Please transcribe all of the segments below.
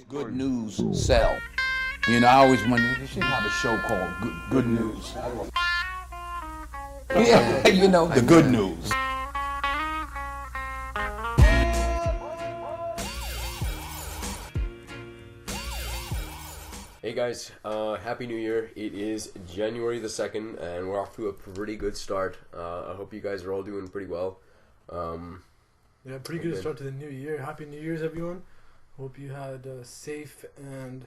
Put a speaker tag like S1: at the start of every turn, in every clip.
S1: Good news sell. You know, I always wondered, they should have a show called Good News. Yeah, you know, the good news.
S2: Hey guys, Happy New Year. It is January the 2nd and we're off to a pretty good start. I hope you guys are all doing pretty well.
S3: Yeah, pretty good start to the new year. Happy New Year's, everyone. Hope you had a safe and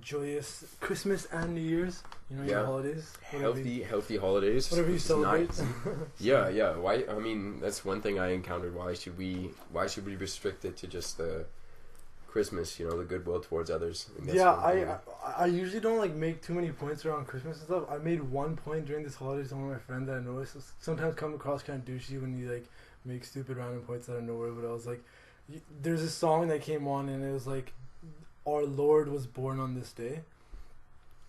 S3: joyous Christmas and New Year's. You know, your holidays.
S2: Healthy holidays.
S3: Whatever you celebrate.
S2: Nice. Yeah. Why? I mean, that's one thing I encountered. Why should we restrict it to just the Christmas? You know, the goodwill towards others.
S3: Yeah, I usually don't like make too many points around Christmas and stuff. I made one point during this holiday to one of my friends that I noticed sometimes come across kind of douchey when you like make stupid random points out of nowhere. But I was like, there's a song that came on and it was like, "Our Lord was born on this day,"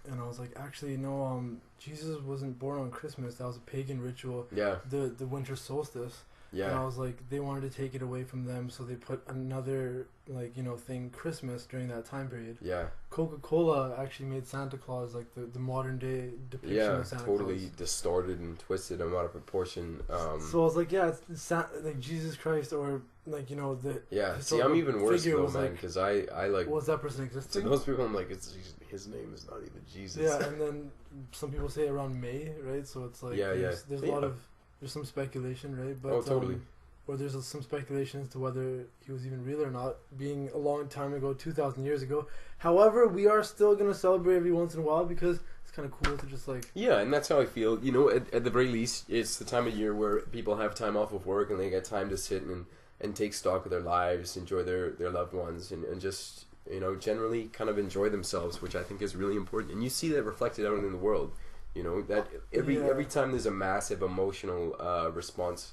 S3: and I was like, actually no, Jesus wasn't born on Christmas. That was a pagan ritual.
S2: Yeah.
S3: The winter solstice. Yeah. And I was like, they wanted to take it away from them, so they put another, like, you know, thing, Christmas, during that time period.
S2: Yeah.
S3: Coca-Cola actually made Santa Claus, like, the modern day depiction of Santa Claus. Yeah,
S2: totally distorted and twisted him out of proportion.
S3: So I was like, yeah, it's like Jesus Christ, or, like, you know, the...
S2: Yeah, see, I'm even worse, though, man, because I like...
S3: Was that person existing?
S2: To those people, I'm like, his name is not even Jesus.
S3: Yeah, and then some people say around May, right? So it's like, there's a lot of... There's some speculation, right? But,
S2: totally.
S3: Or there's some speculation as to whether he was even real or not, being a long time ago, 2,000 years ago. However, we are still going to celebrate every once in a while because it's kind of cool to just like...
S2: Yeah, and that's how I feel. You know, at the very least, it's the time of year where people have time off of work and they get time to sit and take stock of their lives, enjoy their loved ones, and just, you know, generally kind of enjoy themselves, which I think is really important. And you see that reflected out in the world. You know, that every time there's a massive emotional response,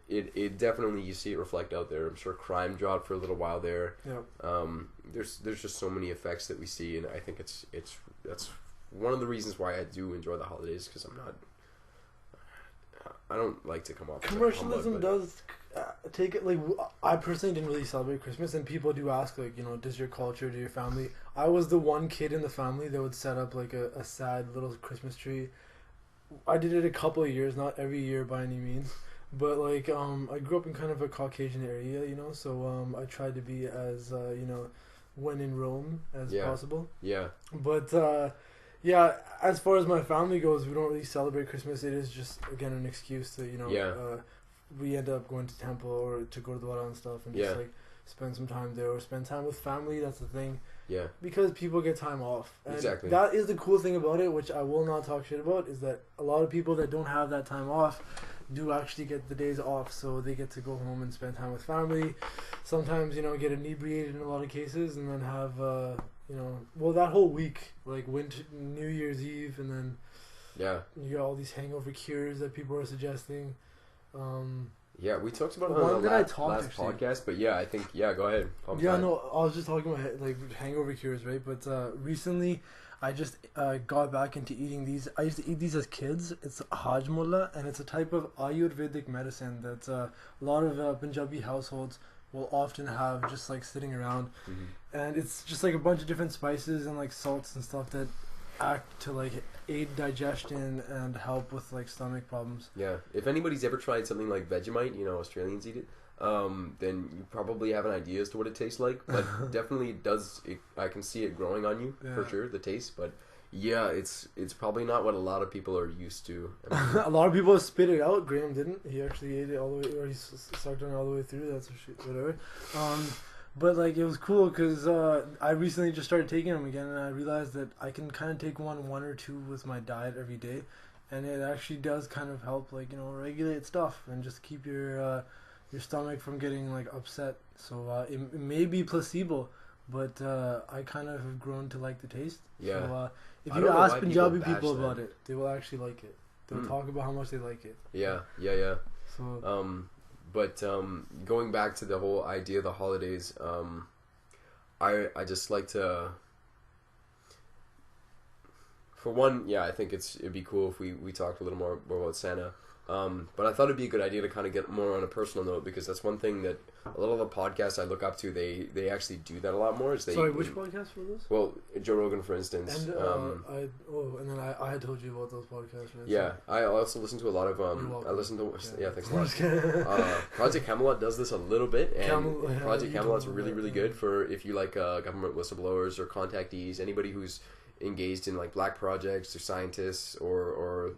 S2: it definitely, you see it reflect out there. I'm sure crime dropped for a little while there.
S3: Yeah.
S2: There's just so many effects that we see, and I think that's one of the reasons why I do enjoy the holidays, because I don't like to come off.
S3: Commercialism does take it. Like, I personally didn't really celebrate Christmas, and people do ask, like, you know, does your culture, do your family? I was the one kid in the family that would set up like a sad little Christmas tree. I did it a couple of years, not every year by any means, but like I grew up in kind of a Caucasian area, you know, so I tried to be as you know, when in Rome as possible.
S2: Yeah.
S3: But yeah, as far as my family goes, we don't really celebrate Christmas. It is just, again, an excuse to, you know, we end up going to temple or to Gurdwara and stuff and just like spend some time there or spend time with family. That's the thing.
S2: Yeah.
S3: Because people get time off. And
S2: exactly.
S3: That is the cool thing about it, which I will not talk shit about, is that a lot of people that don't have that time off do actually get the days off, so they get to go home and spend time with family. Sometimes, you know, get inebriated in a lot of cases, and then have, you know, well, that whole week, like New Year's Eve, and then you got all these hangover cures that people are suggesting.
S2: Yeah, we talked about it on the last podcast, but I think, go ahead. I
S3: was just talking about like hangover cures, right? But recently, I just got back into eating these. I used to eat these as kids. It's Hajmola, and it's a type of Ayurvedic medicine that a lot of Punjabi households will often have just like sitting around. Mm-hmm. And it's just like a bunch of different spices and like salts and stuff that act to like aid digestion and help with like stomach problems.
S2: Yeah, if anybody's ever tried something like Vegemite, you know, Australians eat it, then you probably have an idea as to what it tastes like, but definitely I can see it growing on you for sure, the taste, but it's probably not what a lot of people are used to. I mean,
S3: a lot of people spit it out. Graham didn't. He actually ate it all the way, or he sucked on it all the way through. That's whatever. But like, it was cool because I recently just started taking them again, and I realized that I can kind of take one or two with my diet every day, and it actually does kind of help, like, you know, regulate stuff and just keep your stomach from getting like upset. So it may be placebo, but I kind of have grown to like the taste.
S2: Yeah.
S3: So if you ask Punjabi people about it, they will actually like it. They'll talk about how much they like it.
S2: Yeah. So but going back to the whole idea of the holidays, I just like to, for one, I think it'd be cool if we talked a little more about Santa, But I thought it'd be a good idea to kind of get more on a personal note, because that's one thing that a lot of the podcasts I look up to, they actually do that a lot more. Is they,
S3: Sorry, which podcast was this?
S2: Well, Joe Rogan, for instance.
S3: And and then I had told you about those podcasts, right?
S2: Yeah, I also listen to a lot of I listen to thanks a lot. Project Camelot does this a little bit, and Project Camelot's really good for if you like government whistleblowers or contactees, anybody who's engaged in like black projects or scientists or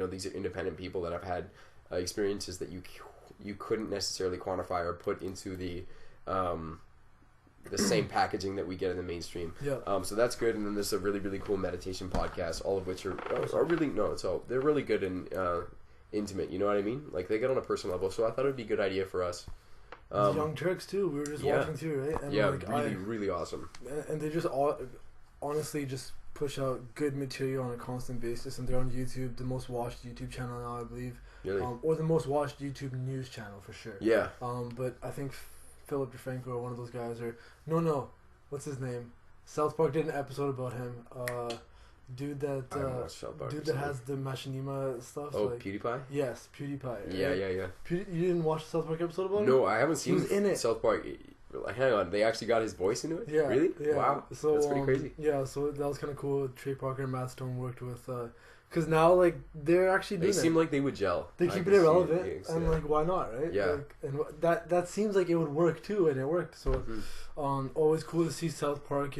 S2: these are independent people that have had experiences that you couldn't necessarily quantify or put into the same packaging that we get in the mainstream.
S3: Yeah.
S2: So that's good. And then there's a really cool meditation podcast, all of which are really they're really good and intimate. You know what I mean? Like they get on a personal level. So I thought it'd be a good idea for us.
S3: Young Turks too. We were just watching too, right? And
S2: yeah,
S3: like,
S2: really awesome.
S3: And they just honestly just push out good material on a constant basis, and they're on YouTube, the most watched YouTube channel now, I believe.
S2: Really?
S3: Or the most watched YouTube news channel for sure.
S2: Yeah.
S3: But I think Philip DeFranco or one of those guys, or no, what's his name? South Park did an episode about him. Dude that has the machinima stuff.
S2: Oh,
S3: like,
S2: PewDiePie?
S3: Yes, PewDiePie. Right?
S2: Yeah.
S3: You didn't watch the South Park episode about him?
S2: No, I haven't seen
S3: He was in it.
S2: South Park. Like, hang on, they actually got his voice into it?
S3: Yeah.
S2: Really?
S3: Yeah.
S2: Wow.
S3: So,
S2: that's pretty crazy.
S3: Yeah, so that was kind of cool. Trey Parker and Matt Stone worked with, because now like they're actually doing
S2: They seem like they would gel.
S3: They keep it irrelevant, and like why not, right?
S2: Yeah.
S3: Like, and that seems like it would work too, and it worked. So, always cool to see South Park,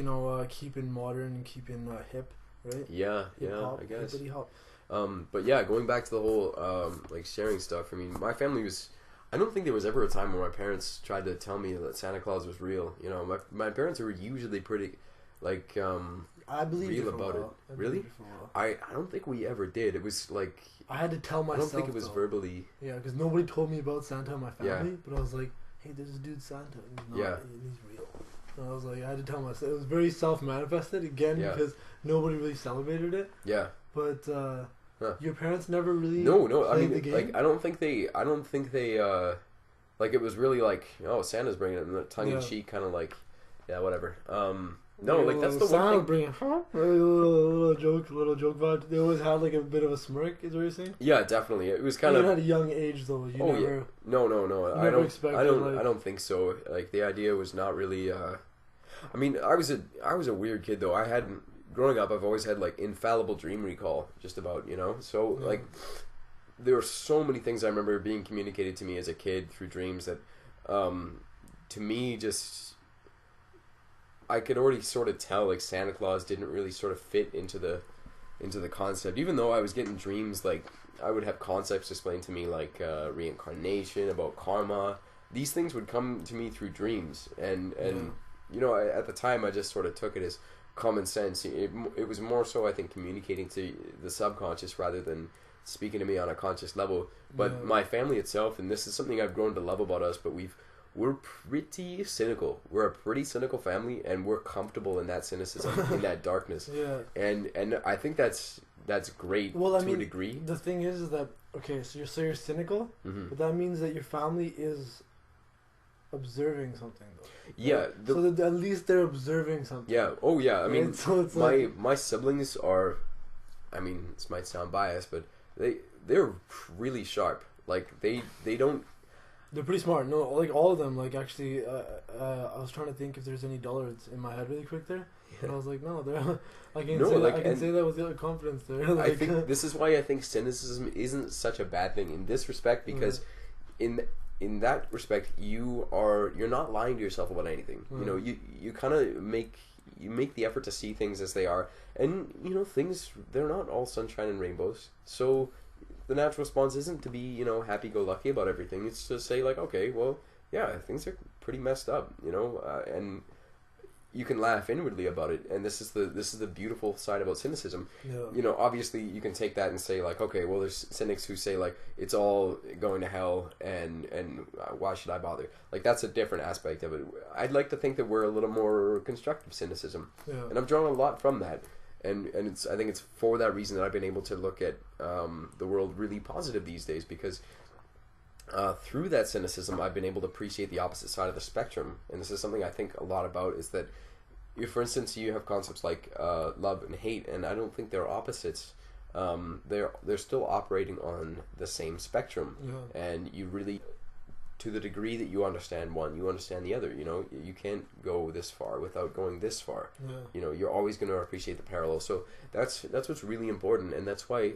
S3: keeping modern and keeping hip, right?
S2: Yeah,
S3: Hip-hop,
S2: I guess.
S3: hippity-hop.
S2: But yeah, going back to the whole like sharing stuff. I mean, my family was. I don't think there was ever a time where my parents tried to tell me that Santa Claus was real. You know, my parents were usually pretty, like,
S3: I believe
S2: real about it. Really? I don't think we ever did. It was like
S3: I had to tell myself.
S2: I don't think it was verbally.
S3: Yeah, because nobody told me about Santa in my family, but I was like, hey, there's a dude Santa. And he's real. And I was like, I had to tell myself. It was very self-manifested again because nobody really celebrated it.
S2: Yeah.
S3: But your parents never really.
S2: No. I mean,
S3: the game?
S2: like, I don't think they. Like, it was really like, oh, Santa's bringing it, and tongue in cheek, kind of like, yeah, whatever. No, like that's the one thing.
S3: Bringing little joke vibe. They always had like a bit of a smirk. Is what you're saying?
S2: Yeah, definitely. It was kind of
S3: at a young age though.
S2: No. I don't think so. Like the idea was not really. I mean, I was a weird kid though. I had growing up. I've always had like infallible dream recall, just about So like, there were so many things I remember being communicated to me as a kid through dreams that, to me, just. I could already sort of tell like Santa Claus didn't really sort of fit into the concept, even though I was getting dreams like I would have concepts explained to me like reincarnation, about karma. These things would come to me through dreams, and at the time I just sort of took it as common sense. It was more so I think communicating to the subconscious rather than speaking to me on a conscious level. But my family itself, and this is something I've grown to love about us, but we're pretty cynical. We're a pretty cynical family, and we're comfortable in that cynicism, in that darkness.
S3: Yeah.
S2: And I think that's great to a degree.
S3: The thing is that so you're cynical, but that means that your family is observing something though.
S2: Yeah.
S3: So that at least they're observing something.
S2: Yeah. Oh yeah. I mean,
S3: so it's
S2: my siblings are. I mean, this might sound biased, but they're really sharp. Like they don't.
S3: They're pretty smart. No, like all of them. Like actually, I was trying to think if there's any dullards in my head really quick there, and I was like, no, they're. I can say that with confidence there. Like,
S2: I think this is why I think cynicism isn't such a bad thing in this respect, because in that respect you're not lying to yourself about anything. You kind of make the effort to see things as they are, and things, they're not all sunshine and rainbows. So the natural response isn't to be, happy-go-lucky about everything. It's to say, like, okay, well, yeah, things are pretty messed up, and you can laugh inwardly about it. And this is the beautiful side about cynicism. Yeah. Obviously, you can take that and say, like, okay, well, there's cynics who say, like, it's all going to hell, and why should I bother? Like, that's a different aspect of it. I'd like to think that we're a little more constructive cynicism, and I've drawn a lot from that. And I think it's for that reason that I've been able to look at the world really positive these days, because through that cynicism I've been able to appreciate the opposite side of the spectrum. And this is something I think a lot about, is that if, for instance, you have concepts like love and hate, and I don't think they're opposites. they're still operating on the same spectrum, and you really, to the degree that you understand one, you understand the other. You know, you can't go this far without going this far. You know, you're always going to appreciate the parallel. So that's what's really important, and that's why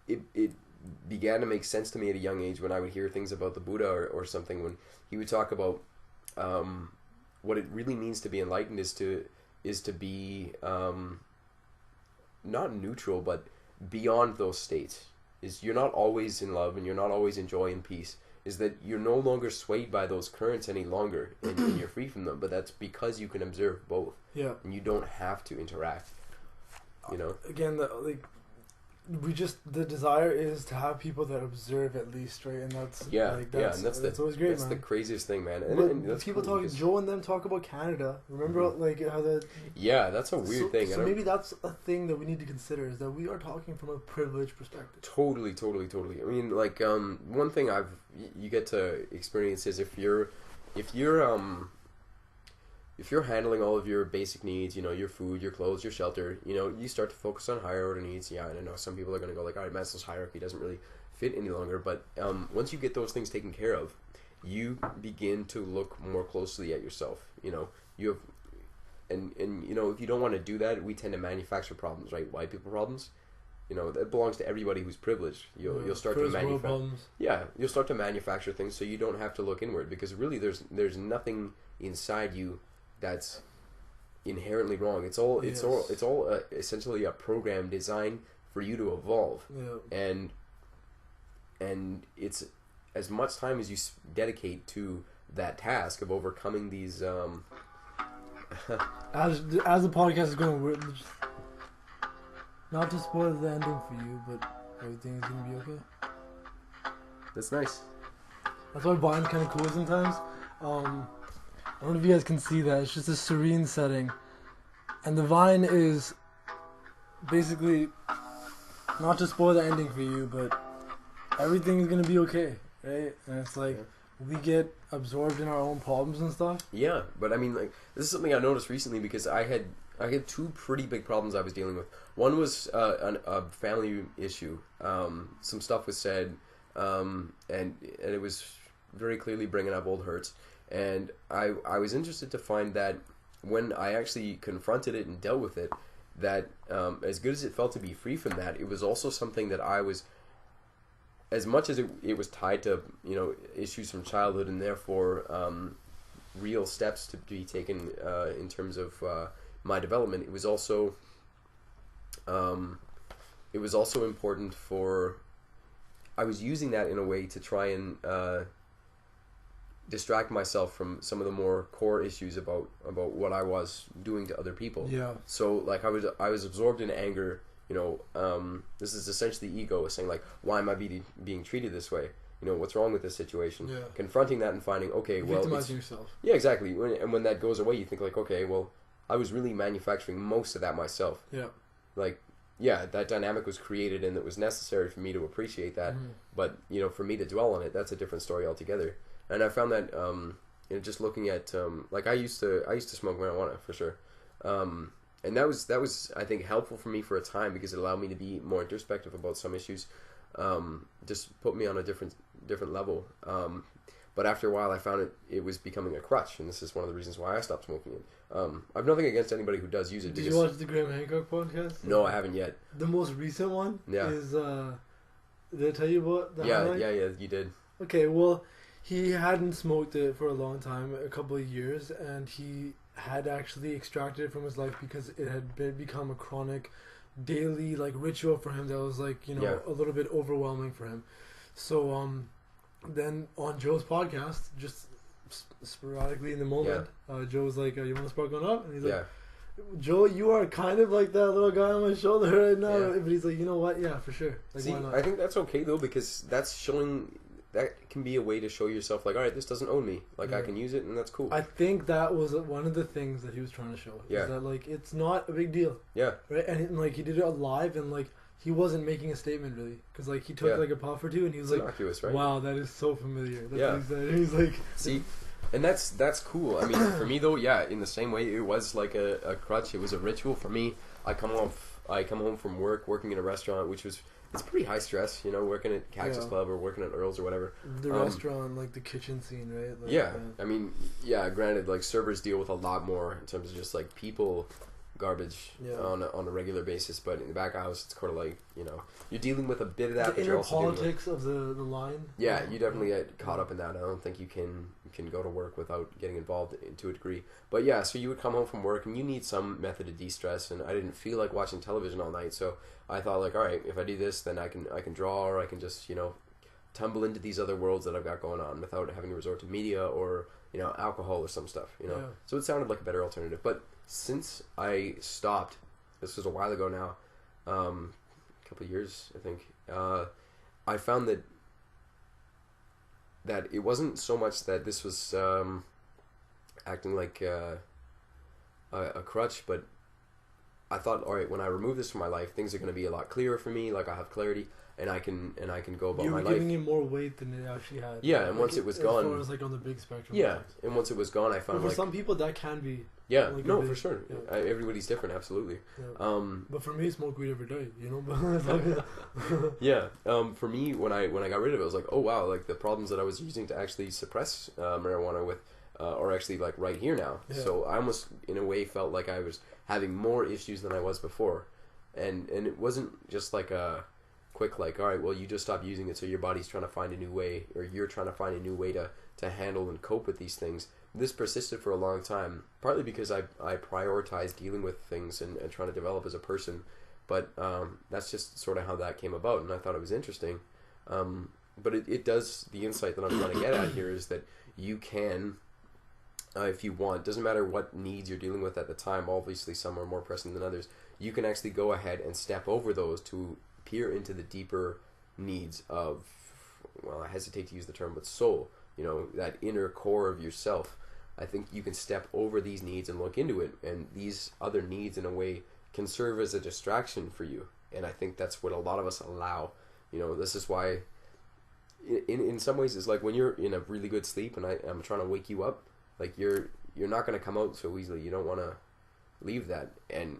S2: it began to make sense to me at a young age when I would hear things about the Buddha or something, when he would talk about what it really means to be enlightened is to be not neutral, but beyond those states. Is you're not always in love and you're not always in joy and peace. Is that you're no longer swayed by those currents any longer, and you're free from them. But that's because you can observe both. Yeah. And you don't have to interact. You know.
S3: Again, the desire is to have people that observe at least, right? And that's
S2: and that's always great. That's the craziest thing, man. And that's
S3: people cool Joe and them talk about Canada. Remember, how the
S2: that's a weird thing.
S3: So maybe that's a thing that we need to consider, is that we are talking from a privileged perspective.
S2: Totally. I mean, one thing you get to experience is if you're handling all of your basic needs, you know, your food, your clothes, your shelter, you know, you start to focus on higher order needs. Yeah, and I know some people are going to go like, all right, Maslow's hierarchy doesn't really fit any longer. But once you get those things taken care of, you begin to look more closely at yourself. You know, you have, and you know, if you don't want to do that, we tend to manufacture problems, right? White people problems. You know, that belongs to everybody who's privileged. You'll start to manufacture. Yeah, you'll start to manufacture things so you don't have to look inward, because really there's nothing inside you that's inherently wrong. It's all essentially a program designed for you to evolve. And it's as much time as you dedicate to that task of overcoming these
S3: as the podcast is going, not to spoil the ending for you, but everything is gonna be okay.
S2: That's nice.
S3: That's why Vine's kind of cool sometimes. I don't know if you guys can see that. It's just a serene setting. And the Vine is basically, not to spoil the ending for you, but everything is going to be okay, right? And it's like, we get absorbed in our own problems and stuff.
S2: Yeah, but I mean, this is something I noticed recently, because I had two pretty big problems I was dealing with. One was a family issue. Some stuff was said, and it was very clearly bringing up old hurts. And I was interested to find that when I actually confronted it and dealt with it, that as good as it felt to be free from that, it was also something that I was, as much as it was tied to, you know, issues from childhood, and therefore real steps to be taken in terms of my development. It was also important for, I was using that in a way to try and distract myself from some of the more core issues about what I was doing to other people. Yeah. So I was absorbed in anger. You know, this is essentially ego saying like, why am I being treated this way? You know, what's wrong with this situation? Yeah. Confronting that and finding, okay,
S3: victimizing yourself.
S2: Yeah, exactly. And when that goes away, you think like, okay, well, I was really manufacturing most of that myself. Yeah. Like, yeah, that dynamic was created and it was necessary for me to appreciate that. Mm-hmm. But you know, for me to dwell on it, that's a different story altogether. And I found that, you know, just looking at, I used to smoke marijuana for sure, and that was I think helpful for me for a time, because it allowed me to be more introspective about some issues, just put me on a different level. But after a while, I found it was becoming a crutch, and this is one of the reasons why I stopped smoking it. I've nothing against anybody who does use it.
S3: Did you watch the Graham Hancock podcast?
S2: No, I haven't yet.
S3: The most recent one is, did I tell you about the highlight?
S2: Yeah, you did.
S3: Okay, well, he hadn't smoked it for a long time, a couple of years, and he had actually extracted it from his life because it had become a chronic, daily ritual for him that was a little bit overwhelming for him. So then on Joe's podcast, just sporadically in the moment, Joe was like, "You want to spark one up?" And he's like, "Joe, you are kind of like that little guy on my shoulder right now." But he's like, "You know what? Yeah, for sure."
S2: See, why not? I think that's okay though, because that's showing. That can be a way to show yourself, like, all right, this doesn't own me. Like, I can use it, and that's cool.
S3: I think that was one of the things that he was trying to show. Yeah. Is that, it's not a big deal. Yeah. Right? And, he did it live, and, he wasn't making a statement, really. Because, he took, a puff or two, and he was
S2: innocuous, right?
S3: Wow, that is so familiar. That's what he said. He's like...
S2: See? And that's cool. I mean, for me, though, in the same way, it was, a crutch. It was a ritual for me. I come off I come home from work, working in a restaurant, it's pretty high stress, you know, working at Cactus Club or working at Earl's or whatever.
S3: The restaurant, like the kitchen scene, right? Like,
S2: yeah, I mean, yeah, granted, like servers deal with a lot more in terms of just like people garbage on a regular basis, but in the back of house, it's kind of like, you know, you're dealing with a bit of that.
S3: The inner politics of the line.
S2: Yeah, you definitely get caught up in that. I don't think you can go to work without getting involved to a degree. But yeah, so you would come home from work and you need some method to de-stress, and I didn't feel like watching television all night, so I thought like, all right, if I do this, then I can draw, or I can just, you know, tumble into these other worlds that I've got going on without having to resort to media or, you know, alcohol or some stuff, you know.
S3: Yeah.
S2: So it sounded like a better alternative. But since I stopped, this was a while ago now, a couple of years, I think, I found that it wasn't so much that this was acting like a crutch, but I thought, all right, when I remove this from my life, things are going to be a lot clearer for me. Like I have clarity, and I can go about my life. You were
S3: giving it more weight than it actually had.
S2: Yeah, and like once it was gone,
S3: as far as like on the big spectrum.
S2: Yeah, and once it was gone, I found
S3: for some people that can be.
S2: Yeah,
S3: like
S2: no, for sure. Yeah. Everybody's different, absolutely.
S3: Yeah. But for me, smoke weed every day, you know.
S2: Yeah. For me, when I got rid of it, I was like, oh wow, like the problems that I was using to actually suppress marijuana with are actually like right here now. Yeah. So I almost, in a way, felt like I was having more issues than I was before, and it wasn't just like a quick like, all right, well, you just stop using it, so your body's trying to find a new way, or you're trying to find a new way to handle and cope with these things. This persisted for a long time, partly because I prioritized dealing with things and trying to develop as a person, but that's just sort of how that came about, and I thought it was interesting. But it does, the insight that I'm trying to get at here is that you can, if you want, doesn't matter what needs you're dealing with at the time, obviously some are more pressing than others, you can actually go ahead and step over those to peer into the deeper needs of, well, I hesitate to use the term, but soul, you know, that inner core of yourself. I think you can step over these needs and look into it, and these other needs in a way can serve as a distraction for you, and I think that's what a lot of us allow. You know, this is why in some ways it's like when you're in a really good sleep and I'm trying to wake you up, like you're not going to come out so easily. You don't want to leave that, and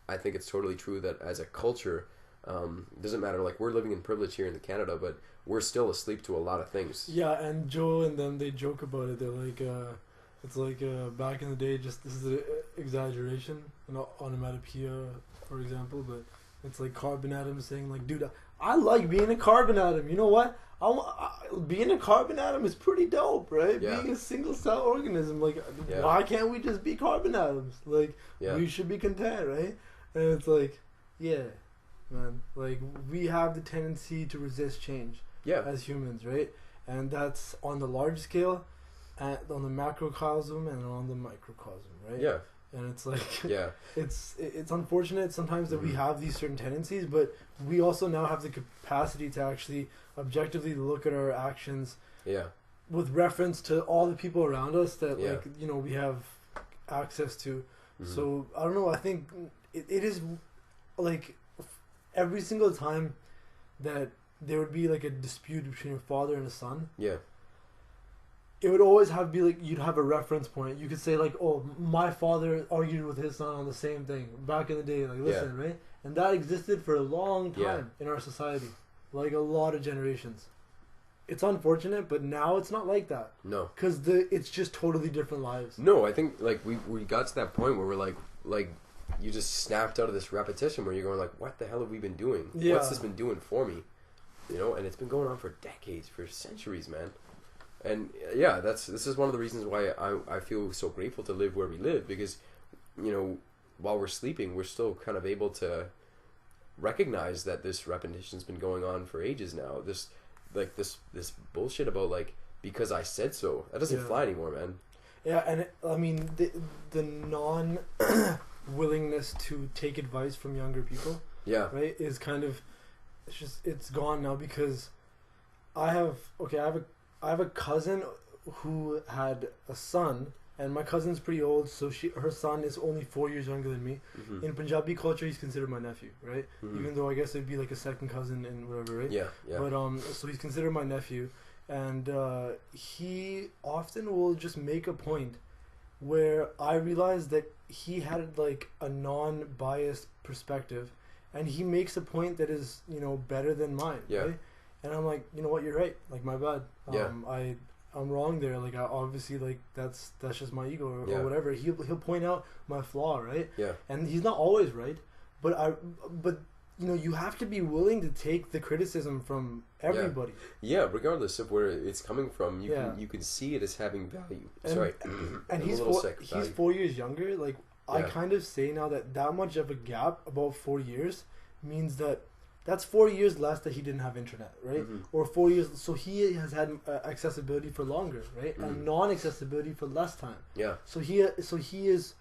S2: I think it's totally true that as a culture, it doesn't matter, like we're living in privilege here in Canada, but we're still asleep to a lot of things.
S3: Yeah, and Joe and them, they joke about it. They're like, it's like back in the day, just this is an exaggeration, an onomatopoeia, for example, but it's like carbon atoms saying like, dude, I like being a carbon atom. You know what? Being a carbon atom is pretty dope, right?
S2: Yeah.
S3: Being a single cell organism, like, why can't we just be carbon atoms? Like, we should be content, right? And it's like, yeah, man, like we have the tendency to resist change.
S2: Yeah.
S3: As humans, right? And that's on the large scale, on the macrocosm, and on the microcosm, right?
S2: Yeah.
S3: And it's like,
S2: yeah,
S3: it's unfortunate sometimes that we have these certain tendencies, but we also now have the capacity to actually objectively look at our actions.
S2: Yeah.
S3: With reference to all the people around us that like, you know, we have access to. So I don't know. I think it is like every single time that there would be like a dispute between a father and a son.
S2: Yeah.
S3: It would always be like, you'd have a reference point. You could say like, oh, my father argued with his son on the same thing back in the day. Like, listen, right? And that existed for a long time in our society. Like a lot of generations. It's unfortunate, but now it's not like that.
S2: No.
S3: Because it's just totally different lives.
S2: No, I think like we got to that point where we're like you just snapped out of this repetition where you're going like, what the hell have we been doing?
S3: Yeah.
S2: What's this been doing for me? You know, and it's been going on for decades, for centuries, man. And yeah, this is one of the reasons why I feel so grateful to live where we live, because, you know, while we're sleeping, we're still kind of able to recognize that this repetition's been going on for ages now. This bullshit about like, because I said so, that doesn't fly anymore, man.
S3: Yeah, and I mean the non willingness to take advice from younger people, right, is kind of, it's gone now, because I have a cousin who had a son, and my cousin's pretty old, so her son is only 4 years younger than me. Mm-hmm. In Punjabi culture, he's considered my nephew, right? Mm-hmm. Even though I guess it'd be like a second cousin and whatever, right?
S2: Yeah.
S3: But so he's considered my nephew, and he often will just make a point where I realized that he had like a non-biased perspective, and he makes a point that is, you know, better than mine.
S2: Yeah.
S3: Right? And I'm like, you know what, you're right. Like, my bad.
S2: Yeah.
S3: I'm wrong there. Like, I obviously, like, that's just my ego or
S2: Yeah.
S3: whatever. He'll point out my flaw, right?
S2: Yeah.
S3: And he's not always right, but you know, you have to be willing to take the criticism from everybody.
S2: Yeah, regardless of where it's coming from,
S3: Yeah.
S2: you can see it as having value.
S3: And-
S2: Sorry,
S3: And
S2: I'm
S3: he's
S2: a little sick.
S3: he's
S2: Value.
S3: 4 years younger. Like, I
S2: Yeah.
S3: kind of say now that much of a gap, about 4 years, means that that's 4 years less that he didn't have internet, right?
S2: Mhm.
S3: Or 4 years, so he has had accessibility for longer, right?
S2: Mhm.
S3: And non-accessibility for less time.
S2: Yeah,
S3: So he is,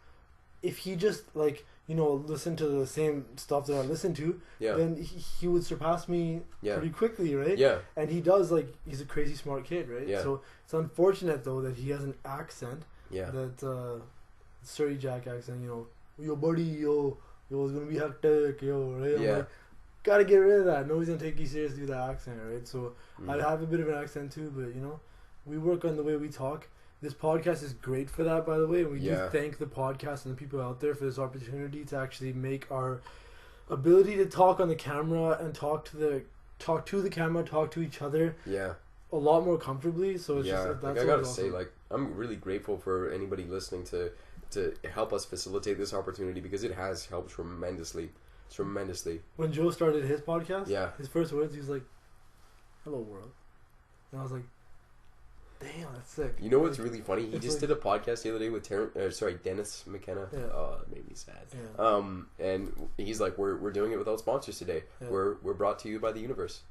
S3: if he just, like, you know, listened to the same stuff that I listen to,
S2: yeah,
S3: then he would surpass me
S2: yeah,
S3: pretty quickly, right?
S2: yeah,
S3: And he does, like, he's a crazy smart kid, right?
S2: Yeah.
S3: So it's unfortunate, though, that he has an accent,
S2: yeah,
S3: that Surrey Jack accent, you know, yo buddy, yo, it's gonna be hectic, yo, right? I'm
S2: Yeah.
S3: like, gotta get rid of that. Nobody's gonna take you seriously with that accent, right? So
S2: Mhm.
S3: I have a bit of an accent too, but, you know, we work on the way we talk. This podcast is great for that, by the way. And we
S2: Yeah.
S3: do thank the podcast and the people out there for this opportunity to actually make our ability to talk on the camera and talk to the camera, talk to each other
S2: yeah.
S3: a lot more comfortably. So it's
S2: Yeah,
S3: just
S2: like,
S3: that's
S2: I gotta
S3: always
S2: say,
S3: awesome.
S2: like, I'm really grateful for anybody listening to help us facilitate this opportunity, because it has helped tremendously.
S3: When Joe started his podcast,
S2: Yeah.
S3: his first words, he was like, "Hello, world," and I was like, "Damn, that's sick."
S2: You know what's
S3: Like,
S2: really funny? He
S3: it's
S2: just
S3: like-
S2: did a podcast the other day with Dennis McKenna.
S3: Yeah.
S2: Oh, it made me sad.
S3: Yeah.
S2: And he's like, we're doing it without sponsors today.
S3: Yeah.
S2: We're brought to you by the universe.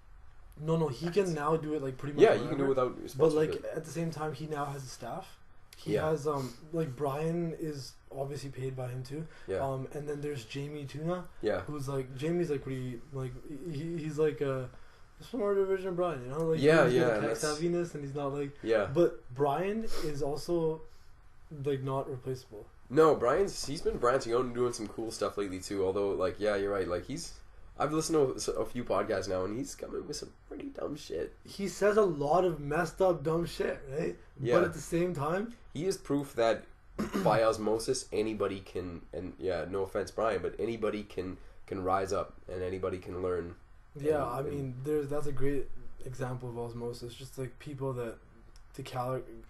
S3: No, he can now do it like pretty much.
S2: Yeah, you can do it
S3: wherever.
S2: without sponsors.
S3: But like at the same time, he now has a staff. He
S2: Yeah.
S3: has like Brian is obviously paid by him too.
S2: yeah,
S3: And then there's Jamie Tuna,
S2: yeah,
S3: who's like Jamie's like pretty like he's like a smarter version of Brian, you know, like
S2: Yeah,
S3: he's got
S2: yeah,
S3: tech savviness, and he's not like.
S2: yeah.
S3: But Brian is also like not replaceable.
S2: No, he's been branching out and doing some cool stuff lately too. Although, like, yeah, you're right. Like, I've listened to a few podcasts now, and he's coming with some pretty dumb shit.
S3: He says a lot of messed up dumb shit, right?
S2: Yeah.
S3: But at the same time,
S2: He is proof that by osmosis anybody can, and yeah, no offense, Brian, but anybody can rise up and anybody can learn.
S3: yeah,
S2: And-
S3: I mean, that's a great example of osmosis. Just like people that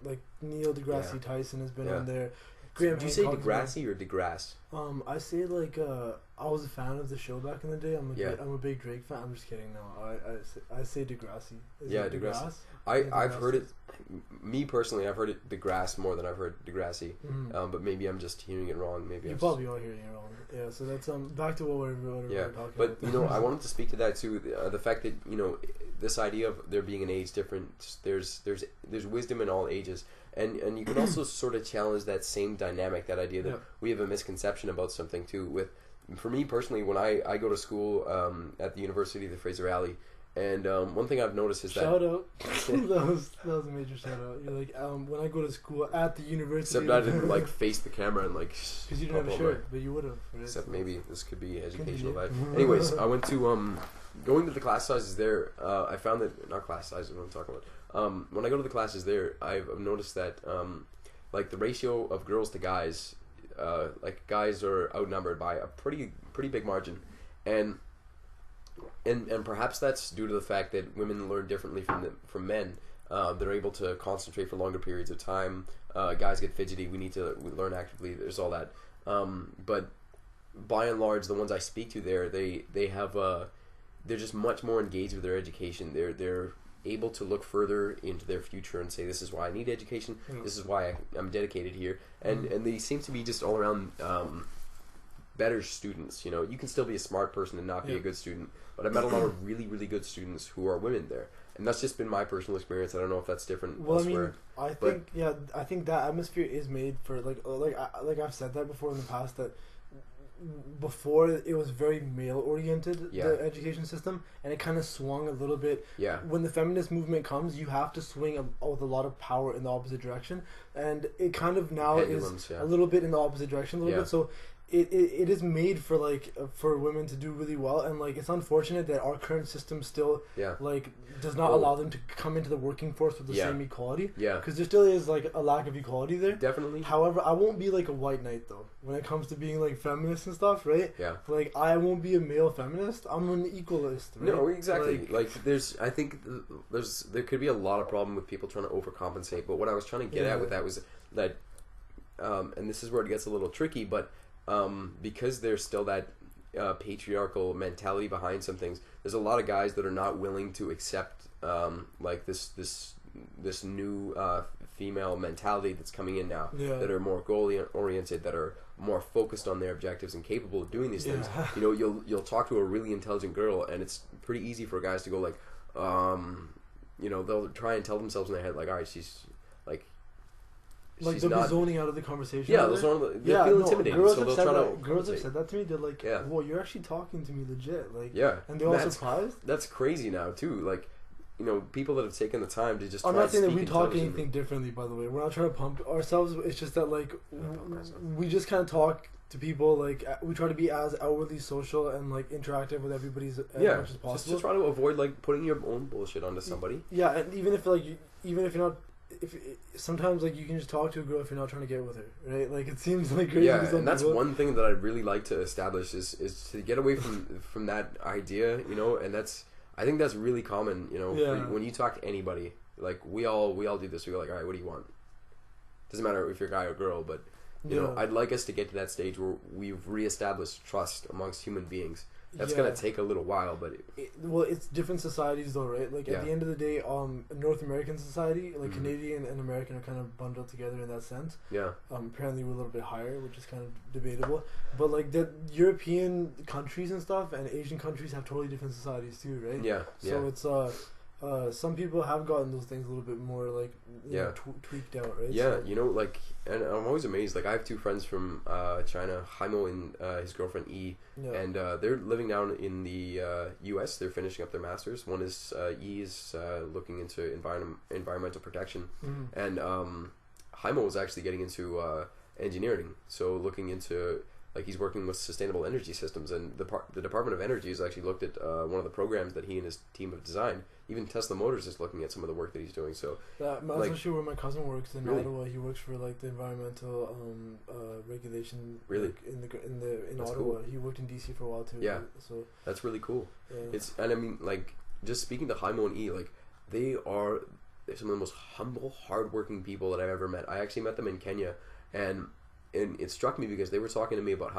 S3: like Neil deGrasse
S2: Yeah.
S3: Tyson has been
S2: Yeah.
S3: on there. Graham
S2: Did you say
S3: Hancock's been-
S2: Degrassi or DeGrasse?
S3: I say like I was a fan of the show back in the day. I'm a big Drake fan. I'm just kidding. No, I say Degrassi. Is
S2: Yeah,
S3: it
S2: DeGrasse.
S3: Yeah,
S2: I've
S3: DeGrasse.
S2: heard it. Me personally, I've heard it DeGrasse more than I've heard Degrassi.
S3: Mhm.
S2: But maybe I'm just hearing it wrong. Maybe
S3: You
S2: I'm
S3: probably are hearing it wrong. Yeah, so that's back to what we were
S2: Yeah,
S3: talking
S2: but
S3: about.
S2: you know, I wanted to speak to that too. The fact that, you know, this idea of there being an age difference. There's wisdom in all ages, and you can also sort of challenge that same dynamic. That idea that
S3: Yeah.
S2: we have a misconception about something too. For me personally, when I go to school at the University of the Fraser Valley, and one thing I've noticed is
S3: Shout out. that was a major shout out. You're like, when I go to school at the university.
S2: except I didn't like face the camera and like.
S3: Because you didn't have a
S2: pop over.
S3: shirt, but you would have. Right?
S2: Except
S3: So-
S2: maybe this could be educational
S3: Continue.
S2: value. Anyways, I went to going to the class sizes there. I found that not class sizes. What I'm talking about. When I go to the classes there, I've noticed that like the ratio of girls to guys, like guys are outnumbered by a pretty big margin, and perhaps that's due to the fact that women learn differently from men. They're able to concentrate for longer periods of time. Guys get fidgety. We learn actively. There's all that. But by and large, the ones I speak to there, they have they're just much more engaged with their education. They're able to look further into their future and say, this is why I need education.
S3: Yeah.
S2: This is why I'm dedicated here. And they seem to be just all around better students. You know, you can still be a smart person and not be
S3: Yeah.
S2: a good student. But I've met a lot of really, really good students who are women there. And that's just been my personal experience. I don't know if that's different
S3: Well,
S2: elsewhere.
S3: I mean, I think that atmosphere is made for like I've said that before in the past, that before it was very male oriented,
S2: Yeah.
S3: the education system, and it kind of swung a little bit.
S2: Yeah.
S3: When the feminist movement comes, you have to swing with a lot of power in the opposite direction, and it kind of now
S2: Pendulums,
S3: is
S2: yeah.
S3: a little bit in the opposite direction a little
S2: Yeah.
S3: bit. So it is made for like for women to do really well, and like it's unfortunate that our current system still like does not allow them to come into the working force with the same equality. Because there still is like a lack of equality there.
S2: Definitely.
S3: However, I won't be like a white knight though when it comes to being like feminist and stuff, right?
S2: Yeah.
S3: Like I won't be a male feminist. I'm an equalist. Right?
S2: No, exactly. Like I think there could be a lot of problem with people trying to overcompensate. But what I was trying to get at with that was that, and this is where it gets a little tricky, but. Because there's still that patriarchal mentality behind some things, there's a lot of guys that are not willing to accept like this new female mentality that's coming in now, that are more goal oriented, that are more focused on their objectives and capable of doing these things. You know, you'll talk to a really intelligent girl, and it's pretty easy for guys to go like, you know, they'll try and tell themselves in their head like, all right, she's like.
S3: Like they'll be zoning out of the conversation.
S2: Yeah, they feel intimidated, so they'll try to.
S3: Girls have said that to me. They're like, "Whoa, you're actually talking to me legit." Like, and they're all surprised.
S2: That's crazy now too. Like, you know, people that have taken the time to just.
S3: I'm not saying that we talk anything differently. By the way, we're not trying to pump ourselves. It's just that like we just kind of talk to people. Like we try to be as outwardly social and like interactive with everybody as much as possible.
S2: Just try to avoid like putting your own bullshit onto somebody.
S3: Yeah, and even if you're not. Sometimes like you can just talk to a girl if you're not trying to get with her, right? Like it seems like crazy.
S2: Yeah, and that's one thing that I'd really like to establish is to get away from that idea, you know. And I think that's really common, you know. When you talk to anybody, like we all do this. We go like, all right, what do you want? Doesn't matter if you're a guy or girl, but you know, I'd like us to get to that stage where we've reestablished trust amongst human beings. That's gonna take a little while, but
S3: it's different societies though, right? Like at the end of the day, North American society, like Canadian and American, are kind of bundled together in that sense. Yeah. Apparently we're a little bit higher, which is kind of debatable. But like the European countries and stuff and Asian countries have totally different societies too, right? Yeah. So it's some people have gotten those things a little bit more like tweaked out, right?
S2: Yeah, so, you know, like, and I'm always amazed. Like I have two friends from China, Haimo and his girlfriend E, and they're living down in the U.S. They're finishing up their masters. One is E is looking into environmental protection, and Haimo was actually getting into engineering, so looking into. Like he's working with sustainable energy systems, and the Department of Energy has actually looked at one of the programs that he and his team have designed. Even Tesla Motors is looking at some of the work that he's doing. So
S3: I'm not sure where my cousin works in Ottawa. He works for like the environmental regulation.
S2: Really,
S3: like, in Ottawa. Cool. He worked in DC for a while too.
S2: Yeah,
S3: so
S2: that's really cool. Yeah. And I mean, like just speaking to Haimo and E, like they're some of the most humble, hardworking people that I've ever met. I actually met them in Kenya, and it struck me because they were talking to me about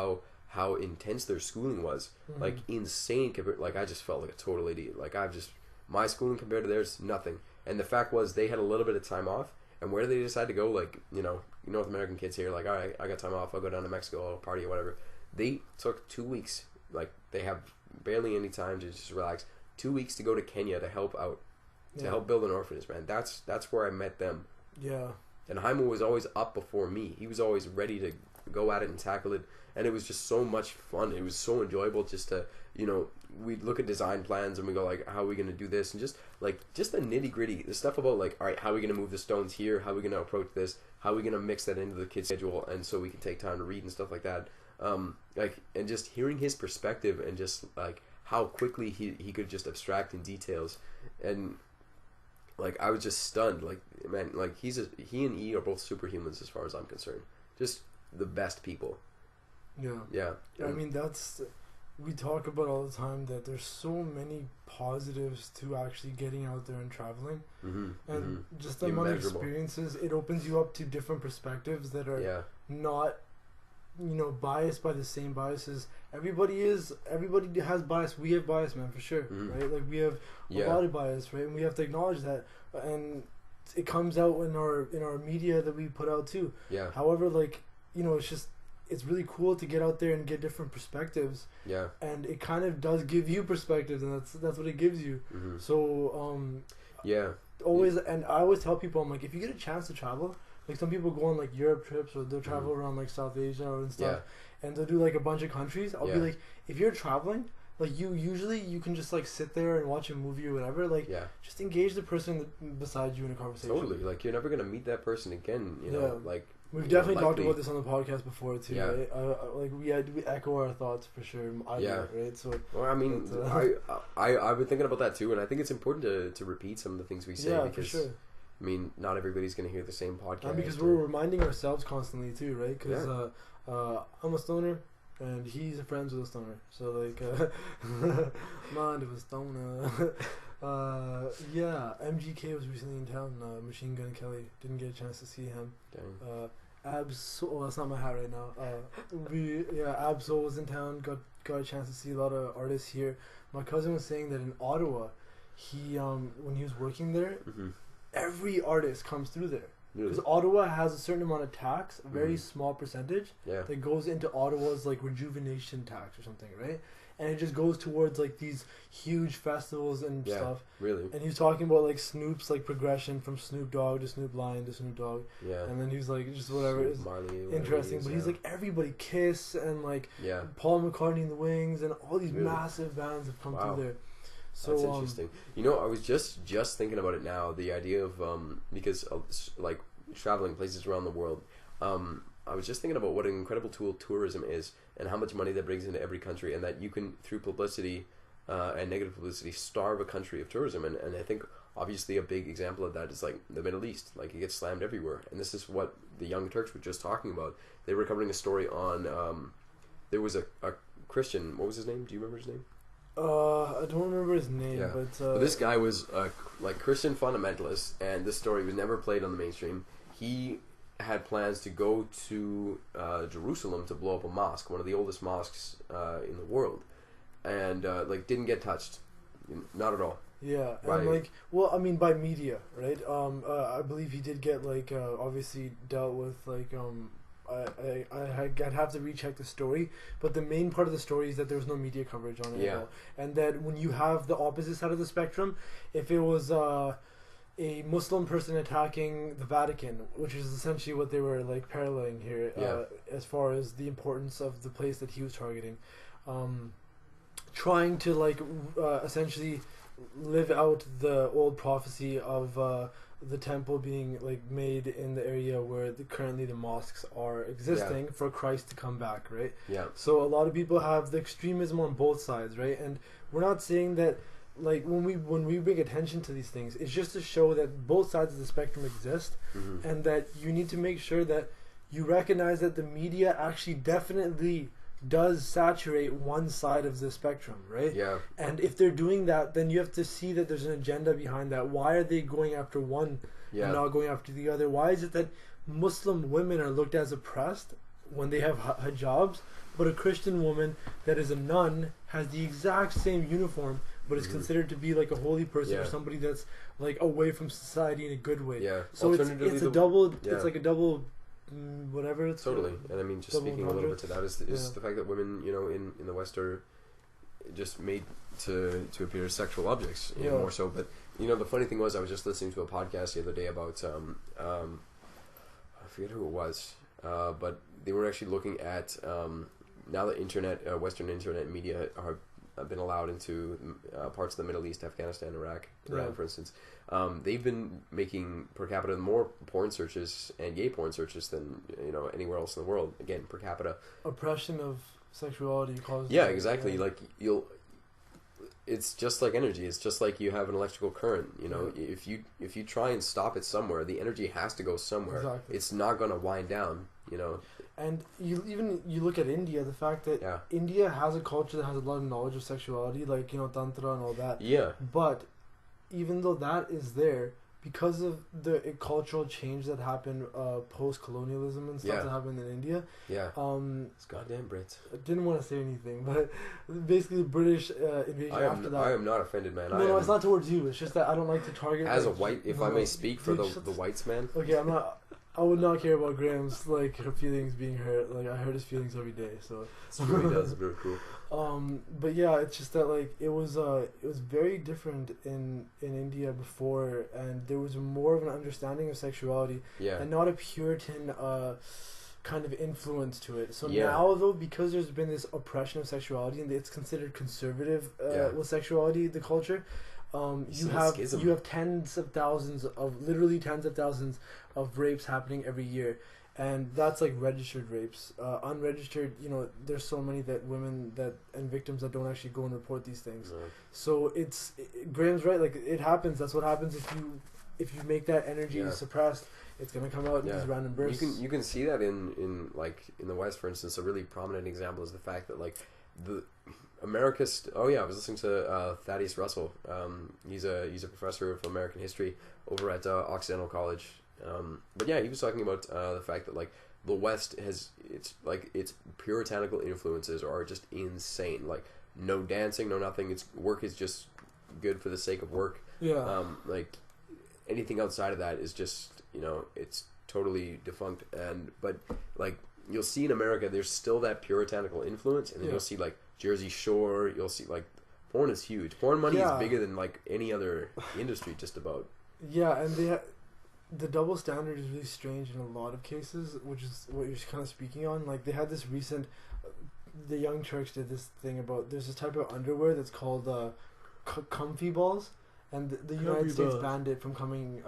S2: how intense their schooling was, like insane. Like I just felt like a total idiot. Like my schooling compared to theirs, nothing. And the fact was they had a little bit of time off, and where they decide to go, like you know, North American kids here, like all right, I got time off, I'll go down to Mexico, I'll party or whatever. They took 2 weeks, like they have barely any time to just relax. 2 weeks to go to Kenya to help out, to help build an orphanage. Man, that's where I met them. Yeah. And Haimo was always up before me. He was always ready to go at it and tackle it. And it was just so much fun. It was so enjoyable just to, you know, we'd look at design plans and we go like, how are we going to do this? And just the nitty gritty, the stuff about like, all right, how are we going to move the stones here? How are we going to approach this? How are we going to mix that into the kid's schedule? And so we can take time to read and stuff like that. And just hearing his perspective and just like how quickly he could just abstract in details. And like I was just stunned. Like man, like he and E are both superhumans as far as I'm concerned. Just the best people. Yeah.
S3: I mean we talk about all the time that there's so many positives to actually getting out there and traveling, and just the amount of experiences. It opens you up to different perspectives that are not, you know, biased by the same biases. Everybody has bias. We have bias, man, for sure, right? Like we have a lot of bias, right? And we have to acknowledge that, and it comes out in our media that we put out too. Yeah. However, like, you know, it's really cool to get out there and get different perspectives. Yeah. And it kind of does give you perspectives, and that's what it gives you. So and I always tell people, I'm like, if you get a chance to travel. Like some people go on like Europe trips, or they'll travel around like South Asia and stuff, and they'll do like a bunch of countries. I'll be like, if you're traveling, like you can just like sit there and watch a movie or whatever. Like just engage the person beside you in a conversation.
S2: Totally, like you're never gonna meet that person again. You know, like
S3: We've definitely talked
S2: likely.
S3: about this on the podcast before too,
S2: Yeah.
S3: right? Like we echo our thoughts for sure, either, right? So
S2: Well, I mean,
S3: but,
S2: I've been thinking about that too, and I think it's important to repeat some of the things we say
S3: yeah, for
S2: because
S3: sure.
S2: I mean, not everybody's going to hear the same podcast.
S3: And because we're reminding ourselves constantly too, right? Because
S2: Yeah.
S3: I'm a stoner, and he's friends with a stoner. So like, mind of a stoner. Yeah, MGK was recently in town. Machine Gun Kelly, didn't get a chance to see him.
S2: Dang.
S3: Absol, that's not my hat right now. Absol was in town. Got a chance to see a lot of artists here. My cousin was saying that in Ottawa, he when he was working there,
S2: Mm-hmm.
S3: every artist comes through there.
S2: Really?
S3: Because Ottawa has a certain amount of tax, a very
S2: Mhm.
S3: small percentage
S2: Yeah.
S3: that goes into Ottawa's like rejuvenation tax or something, right? And it just goes towards like these huge festivals and
S2: Yeah.
S3: stuff.
S2: Really?
S3: And he was talking about like Snoop's like progression from Snoop Dogg to Snoop Lion to Snoop Dogg,
S2: Yeah.
S3: and then he was like just whatever
S2: Snoop
S3: is
S2: Marley, whatever
S3: interesting.
S2: he is,
S3: But he's
S2: yeah.
S3: like everybody, Kiss and like
S2: Yeah.
S3: Paul McCartney and the Wings and all these
S2: Really?
S3: massive bands have come
S2: Wow.
S3: through there. So
S2: That's interesting. You know, I was just thinking about it now. The idea of because of, like traveling places around the world. I was just thinking about what an incredible tool tourism is, and how much money that brings into every country, and that you can through publicity and negative publicity starve a country of tourism. And I think obviously a big example of that is like the Middle East. Like it gets slammed everywhere, and this is what the Young Turks were just talking about. They were covering a story on there was a Christian. What was his name? Do you remember his name?
S3: I don't remember his name,
S2: Yeah.
S3: but
S2: This guy was like Christian fundamentalist, and this story was never played on the mainstream. He had plans to go to Jerusalem to blow up a mosque, one of the oldest mosques in the world, and like didn't get touched, not at all.
S3: yeah,
S2: Right.
S3: and like, well, I mean, by media, right? I believe he did get like obviously dealt with like I'd have to recheck the story, but the main part of the story is that there was no media coverage on it
S2: Yeah.
S3: at all, and that when you have the opposite side of the spectrum, if it was a Muslim person attacking the Vatican, which is essentially what they were like paralleling here,
S2: Yeah.
S3: as far as the importance of the place that he was targeting, trying to like essentially live out the old prophecy of the temple being like made in the area where currently the mosques are existing for Christ to come back, right?
S2: Yeah,
S3: So a lot of people have the extremism on both sides, right? And we're not saying that like when we bring attention to these things, it's just to show that both sides of the spectrum exist,
S2: hmm
S3: and that you need to make sure that you recognize that the media actually definitely does saturate one side of the spectrum, right?
S2: yeah,
S3: And if they're doing that, then you have to see that there's an agenda behind that. Why are they going after one
S2: yeah.
S3: and not going after the other? Why is it that Muslim women are looked as oppressed when they have hijabs, but a Christian woman that is a nun has the exact same uniform, but is
S2: Mhm.
S3: considered to be like a holy person or
S2: Yeah.
S3: somebody that's like away from society in a good way?
S2: Yeah.
S3: So it's
S2: Alternatively,
S3: a double.
S2: yeah.
S3: It's like a double. Whatever. It's
S2: Totally, and I mean, just
S3: Double
S2: speaking a little
S3: entendre.
S2: bit to that is
S3: Yeah.
S2: the fact that women, you know, in the West are just made to appear as sexual objects, you know,
S3: Yeah.
S2: more so. But you know, the funny thing was, I was just listening to a podcast the other day about I forget who it was, but they were actually looking at now that internet, Western internet media have been allowed into parts of the Middle East, Afghanistan, Iraq, Iran,
S3: Yeah.
S2: for instance. They've been making per capita more porn searches and gay porn searches than anywhere else in the world. Again, per capita.
S3: oppression of sexuality causes.
S2: Yeah, exactly. Like it's just like energy. It's just like you have an electrical current. If you try and stop it somewhere, the energy has to go somewhere.
S3: Exactly.
S2: It's not going to wind down.
S3: And you look at India, the fact that
S2: Yeah.
S3: India has a culture that has a lot of knowledge of sexuality, like tantra and all that.
S2: Yeah.
S3: But even though that is there, because of the cultural change that happened post-colonialism and stuff
S2: Yeah.
S3: that happened in India,
S2: Yeah. It's goddamn Brits.
S3: I didn't want to say anything, but basically the British invasion after that.
S2: I am not offended, man.
S3: No, it's not towards you. It's just that I don't like to target.
S2: As a
S3: like,
S2: white, if
S3: no,
S2: I may speak for
S3: dude,
S2: the whites, man.
S3: Okay, I'm not. I would not care about Graham's her feelings being hurt. Like I hurt his feelings every day. So.
S2: It really does. Very cool.
S3: But yeah, it's just that like it was very different in India before, and there was more of an understanding of sexuality
S2: Yeah.
S3: and not a Puritan kind of influence to it. So
S2: Yeah.
S3: now though, because there's been this oppression of sexuality and it's considered conservative
S2: Yeah.
S3: with sexuality, the culture.
S2: see
S3: You
S2: the
S3: have
S2: schism.
S3: tens of thousands of rapes happening every year, and that's like registered rapes. Unregistered, you know, there's so many that women that and victims that don't actually go and report these things.
S2: No.
S3: So Graham's right. Like it happens. That's what happens if you make that energy suppressed. It's gonna come out in these random bursts.
S2: You can see that in like in the West, for instance. A really prominent example is the fact that like the America's. Oh yeah, I was listening to Thaddeus Russell. He's a professor of American history over at Occidental College. But yeah, he was talking about the fact that like the West has its puritanical influences are just insane. Like no dancing, no nothing. It's work is just good for the sake of work.
S3: Yeah.
S2: Like anything outside of that is just, you know, it's totally defunct. But like you'll see in America, there's still that puritanical influence, and then you'll see like Jersey Shore. You'll see like porn is huge. Porn money is bigger than like any other industry, just about.
S3: Yeah, and the double standard is really strange in a lot of cases, which is what you're kind of speaking on. Like they had this recent, the Young Turks did this thing about there's this type of underwear that's called comfy balls. And the United States banned it from coming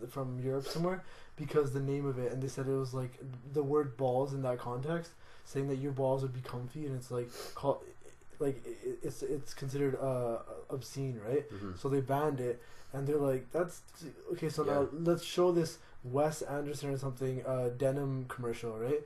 S3: from Europe somewhere because the name of it, and they said it was like the word balls in that context, saying that your balls would be comfy, and it's like it's considered obscene, right?
S2: Mm-hmm.
S3: So they banned it, and they're like, that's okay. So now let's show this Wes Anderson or something denim commercial, right?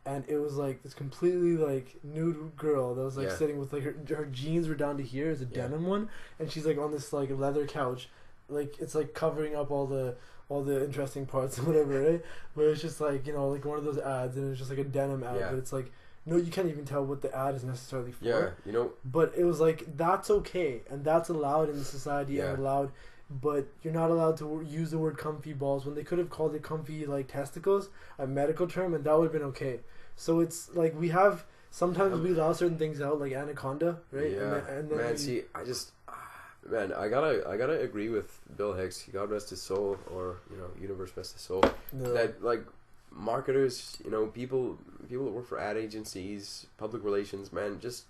S3: And it was like this completely like nude girl that was like sitting with like her jeans were down to here as a denim one, and she's like on this like leather couch, like it's like covering up all the interesting parts or whatever, right? But it's just like, you know, like one of those ads, and it's just like a denim ad, but it's like no, you can't even tell what the ad is necessarily for.
S2: Yeah, you know.
S3: But it was like that's okay, and that's allowed in the society and allowed. But you're not allowed to use the word comfy balls when they could have called it comfy like testicles, a medical term, and that would have been okay. So it's like we have sometimes we allow certain things out, like anaconda, right?
S2: Yeah,
S3: and then
S2: man. See, I just I gotta agree with Bill Hicks. God rest his soul, or you know, universe rest his soul. That like marketers, you know, people that work for ad agencies, public relations, man, just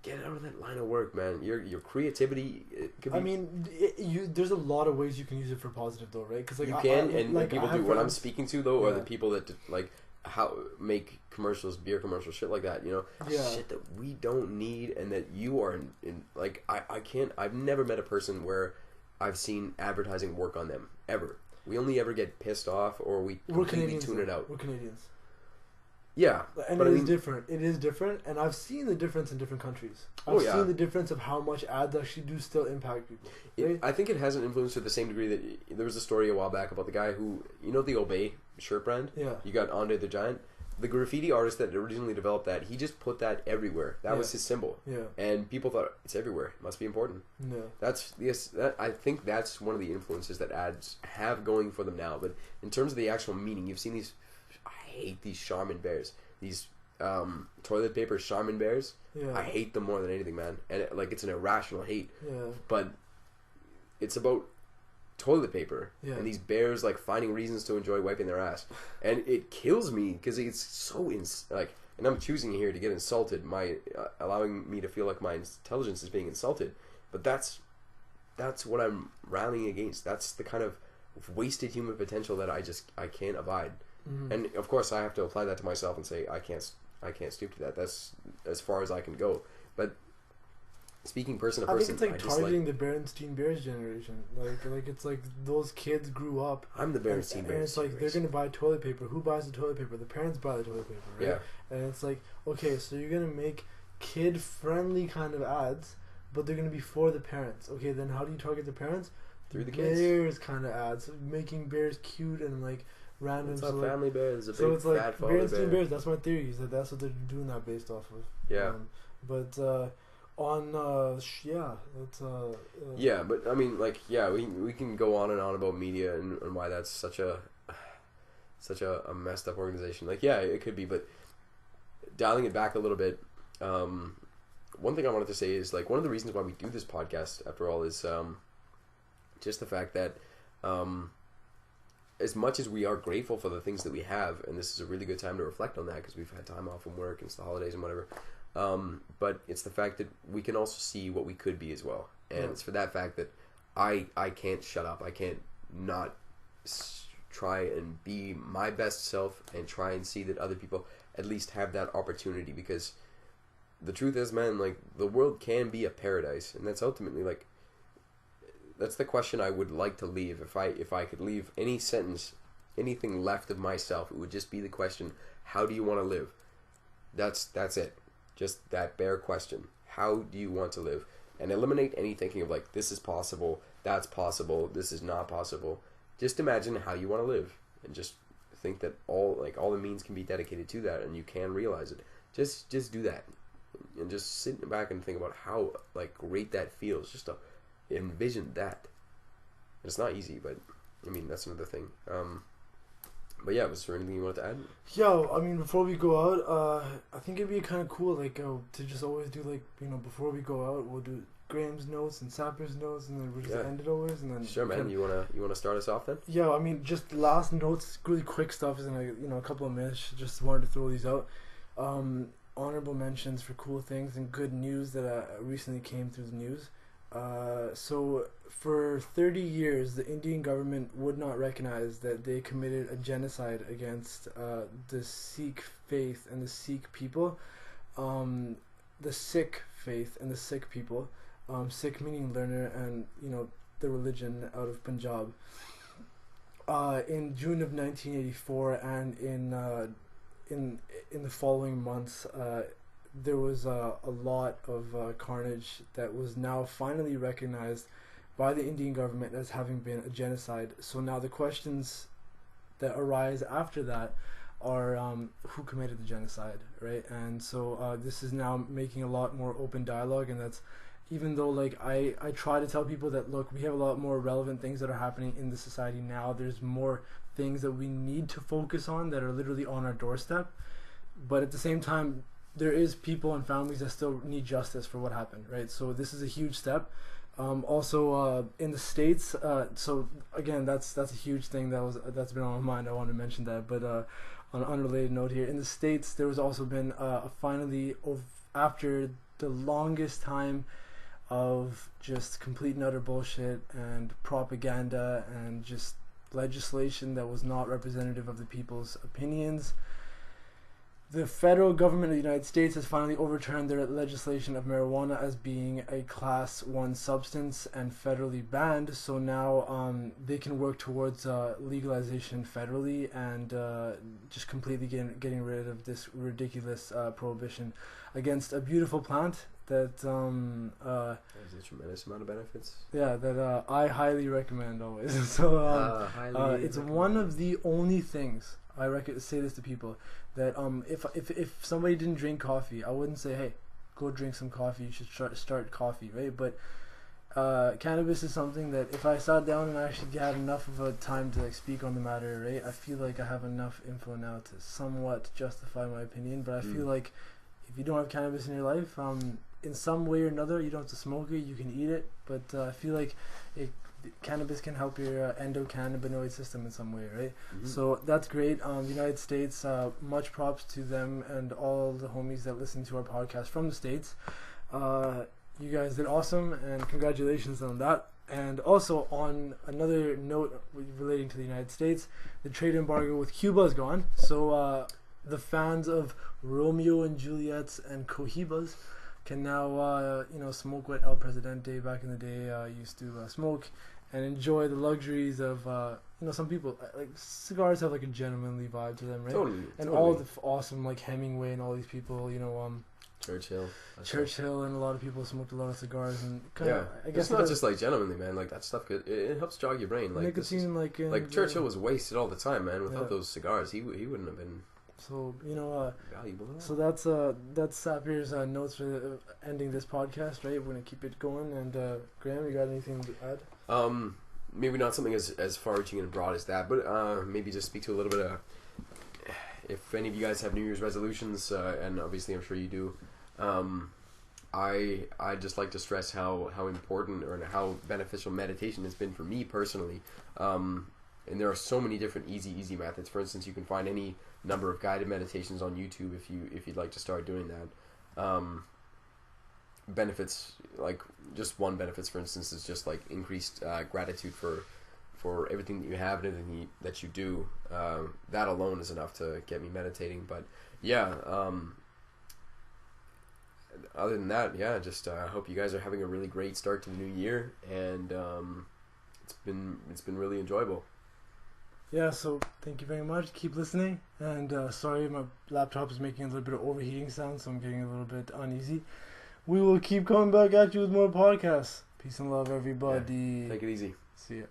S2: get out of that line of work, man. Your creativity. Could be,
S3: I mean, there's a lot of ways you can use it for positive, though, right? Because like
S2: you can, and
S3: like,
S2: people do. What I'm speaking to though are the people that like how make commercials, beer commercials, shit like that. You know, shit that we don't need, and that you are in like I can't. I've never met a person where I've seen advertising work on them ever. We only ever get pissed off, or we completely tune it out.
S3: We're Canadians.
S2: Yeah,
S3: and it is different. It is different, and I've seen the difference in different countries. I've seen the difference of how much ads actually do still impact people. Right?
S2: I think it has an influence to the same degree that there was a story a while back about the guy who, you know, the Obey shirt brand.
S3: Yeah.
S2: You got Andre the Giant. The graffiti artist that originally developed that, he just put that everywhere. That was his symbol.
S3: Yeah.
S2: And people thought it's everywhere. It must be important.
S3: Yeah.
S2: I think that's one of the influences that ads have going for them now. But in terms of the actual meaning, you've seen these. I hate these Charmin bears. These toilet paper Charmin bears.
S3: Yeah.
S2: I hate them more than anything, man. And it's an irrational hate.
S3: Yeah.
S2: But it's about toilet paper and these bears like finding reasons to enjoy wiping their ass, and it kills me because it's so and I'm choosing here to get insulted, my allowing me to feel like my intelligence is being insulted, but that's what I'm rallying against. That's the kind of wasted human potential that I can't abide. And of course I have to apply that to myself and say I can't stoop to that. That's as far as I can go. But speaking person to person,
S3: I think it's like targeting the Berenstein Bears generation. Like it's like those kids grew up.
S2: I'm the Berenstein Bears.
S3: And it's like they're gonna buy toilet paper. Who buys the toilet paper? The parents buy the toilet paper, right?
S2: Yeah. And
S3: it's like, okay, so you're gonna make kid friendly kind of ads, but they're gonna be for the parents. Okay, then how do you target the parents?
S2: Through the kids.
S3: Bears kind of ads, making bears cute and like random.
S2: It's a family bear. There's a big
S3: so it's like
S2: fat father
S3: Berenstein Bears. That's my theory. Is that that's what they're doing that based off of.
S2: Yeah.
S3: Yeah,
S2: but I mean, like, we can go on and on about media and why that's such a messed up organization. Like, yeah, it could be, but dialing it back a little bit, one thing I wanted to say is, like, one of the reasons why we do this podcast, after all, is just the fact that as much as we are grateful for the things that we have, and this is a really good time to reflect on that because we've had time off from work and it's the holidays and whatever, but it's the fact that we can also see what we could be as well. And it's for that fact that I can't shut up. I can't not try and be my best self and try and see that other people at least have that opportunity, because the truth is, man, like, the world can be a paradise, and that's ultimately, like, that's the question I would like to leave. If I could leave any sentence, anything left of myself, it would just be the question, how do you want to live? That's it. Just that bare question. How do you want to live? And eliminate any thinking of, like, this is possible, that's possible, this is not possible. Just imagine how you want to live, and just think that all the means can be dedicated to that, and you can realize it. Just do that, and just sit back and think about how, like, great that feels. Just to envision that. It's not easy, but I mean, that's another thing. But yeah, was there anything you wanted to add?
S3: Yo, I mean, before we go out, I think it'd be kind of cool, like, to just always do, like, you know, before we go out, we'll do Graham's notes and Sapper's notes, and then we'll just end it always, and then...
S2: Sure, man. You wanna start us off then?
S3: Yeah, I mean, just last notes, really quick stuff, is in, a couple of minutes. Just wanted to throw these out. Honorable mentions for cool things and good news that recently came through the news. So for 30 years, the Indian government would not recognize that they committed a genocide against the Sikh faith and the Sikh people, the Sikh faith and the Sikh people, Sikh meaning learner, and the religion out of Punjab. In June of 1984, and in the following months, there was a lot of carnage that was now finally recognized by the Indian government as having been a genocide. So now the questions that arise after that are who committed the genocide, right? And so this is now making a lot more open dialogue, and that's, even though, like, I try to tell people that, look, we have a lot more relevant things that are happening in the society now. There's more things that we need to focus on that are literally on our doorstep, but at the same time, there is people and families that still need justice for what happened, right? So this is a huge step. Also, in the States, so again, that's a huge thing that's been on my mind. I want to mention that, but on an unrelated note here, in the States, there was also been finally, after the longest time of just complete and utter bullshit and propaganda and just legislation that was not representative of the people's opinions, the federal government of the United States has finally overturned their legislation of marijuana as being a class 1 substance and federally banned. So now they can work towards legalization federally and just completely getting rid of this ridiculous prohibition against a beautiful plant that
S2: there's a tremendous amount of benefits.
S3: Yeah, that I highly recommend always. So it's one of the only things I say this to people, that if somebody didn't drink coffee, I wouldn't say, hey, go drink some coffee, you should start coffee, right? But cannabis is something that if I sat down and I actually had enough of a time to, like, speak on the matter, right, I feel like I have enough info now to somewhat justify my opinion. But I feel like if you don't have cannabis in your life, in some way or another, you don't have to smoke it, you can eat it, but I feel like cannabis can help your endocannabinoid system in some way, right? So that's great. United States, much props to them and all the homies that listen to our podcast from the States. You guys did awesome, and congratulations on that. And also, on another note relating to the United States, the trade embargo with Cuba is gone. So the fans of Romeo and Juliet's and Cohibas can now smoke what El Presidente back in the day used to smoke, and enjoy the luxuries of some people, like, cigars have, like, a gentlemanly vibe to them, right? Totally. All the awesome, like, Hemingway and all these people, Churchill and a lot of people smoked a lot of cigars, and I guess
S2: it's not just, like, gentlemanly, man. Like, that stuff it helps jog your brain. Like,
S3: nicotine, like
S2: Churchill was wasted all the time, man. Without those cigars, he wouldn't have been.
S3: So
S2: valuable.
S3: So that's Sapir's notes for ending this podcast, right? We're gonna keep it going. And Graham, you got anything to add?
S2: Maybe not something as far-reaching and broad as that, but maybe just speak to a little bit of, if any of you guys have New Year's resolutions, and obviously I'm sure you do. I just like to stress how important or how beneficial meditation has been for me personally. And there are so many different easy methods. For instance, you can find any number of guided meditations on YouTube if you'd like to start doing that. Benefits, like, just one benefits, for instance, is just, like, increased gratitude for for everything that you have and everything that you do. That alone is enough to get me meditating. But yeah, other than that, yeah, just I hope you guys are having a really great start to the new year, and it's been really enjoyable.
S3: Yeah, so thank you very much. Keep listening, and sorry, my laptop is making a little bit of overheating sound, so I'm getting a little bit uneasy. We will keep coming back at you with more podcasts. Peace and love, everybody.
S2: Yeah, take it easy.
S3: See ya.